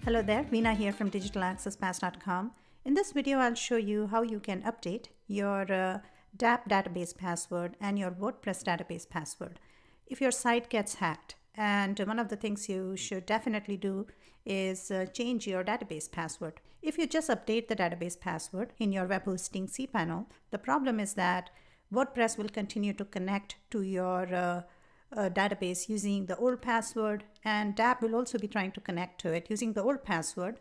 Hello there, Veena here from digitalaccesspass.com. In this video, I'll show you how you can update your DAP database password and your WordPress database password if your site gets hacked. And one of the things you should definitely do is change your database password. If you just update the database password in your web hosting cPanel, the problem is that WordPress will continue to connect to your database using the old password, and DAP will also be trying to connect to it using the old password.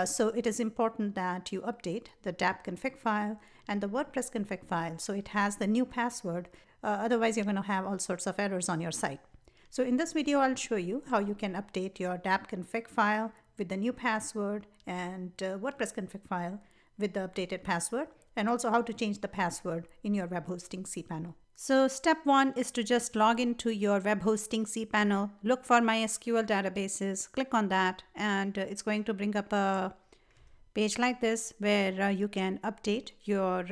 So it is important that you update the DAP config file and the WordPress config file so it has the new password. Otherwise, you're going to have all sorts of errors on your site. So in this video, I'll show you how you can update your DAP config file with the new password and WordPress config file with the updated password, and also how to change the password in your web hosting cPanel. So step one is to just log into your web hosting cPanel, look for MySQL databases, click on that, and it's going to bring up a page like this where you can update your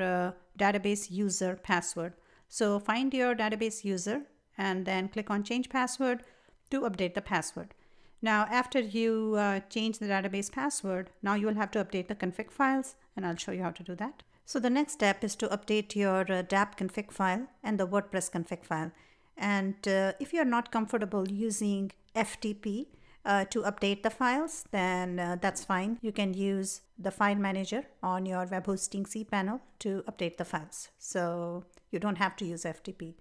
database user password. So find your database user and then click on change password to update the password. Now, after you change the database password, now you will have to update the config files, and I'll show you how to do that. So the next step is to update your DAP config file and the WordPress config file. And if you're not comfortable using FTP to update the files, then that's fine. You can use the file manager on your web hosting cPanel to update the files. So you don't have to use FTP.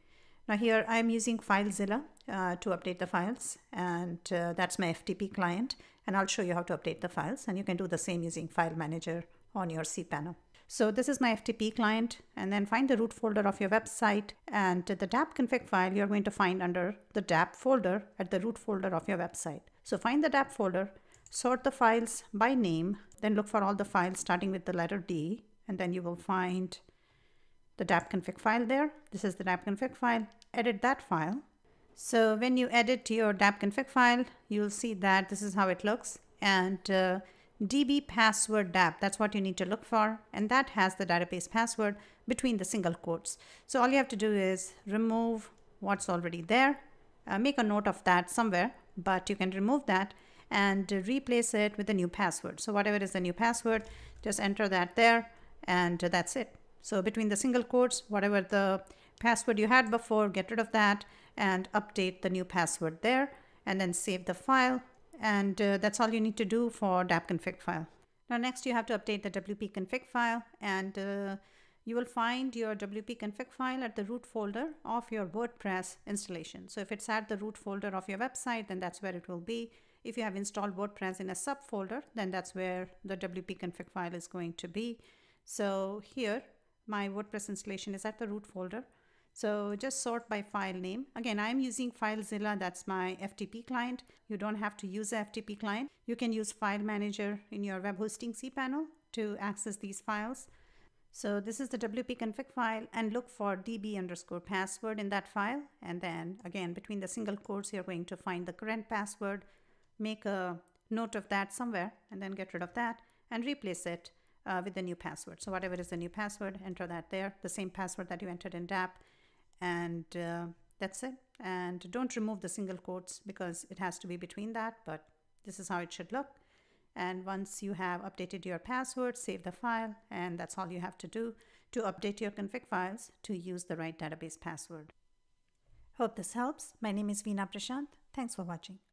Now here I'm using FileZilla to update the files, and that's my FTP client, and I'll show you how to update the files, and you can do the same using File Manager on your cPanel. So this is my FTP client, and then find the root folder of your website, and the DAP config file you're going to find under the DAP folder at the root folder of your website. So find the DAP folder, sort the files by name, then look for all the files starting with the letter D, and then you will find the DAP config file there. This is the DAP config file. Edit that file. So when you edit your DAP config file, you'll see that this is how it looks, and DB password DAP, that's what you need to look for, and that has the database password between the single quotes. So all you have to do is remove what's already there, make a note of that somewhere, but you can remove that and replace it with a new password. So whatever is the new password, just enter that there, and that's it. So between the single quotes, whatever the password you had before, get rid of that and update the new password there, and then save the file. And that's all you need to do for DAP config file. Now next you have to update the WP config file, and you will find your WP config file at the root folder of your WordPress installation. So if it's at the root folder of your website, then that's where it will be. If you have installed WordPress in a subfolder, then that's where the WP config file is going to be. So here my WordPress installation is at the root folder. So just sort by file name. Again, I'm using FileZilla, that's my FTP client. You don't have to use a FTP client. You can use File Manager in your web hosting cPanel to access these files. So this is the WP config file, and look for db_password in that file. And then again, between the single quotes, you're going to find the current password, make a note of that somewhere, and then get rid of that and replace it with the new password. So whatever is the new password, enter that there, the same password that you entered in DAP. And that's it. And don't remove the single quotes because it has to be between that, but this is how it should look. And once you have updated your password, save the file, and that's all you have to do to update your config files to use the right database password. Hope this helps. My name is Veena Prashant. Thanks for watching.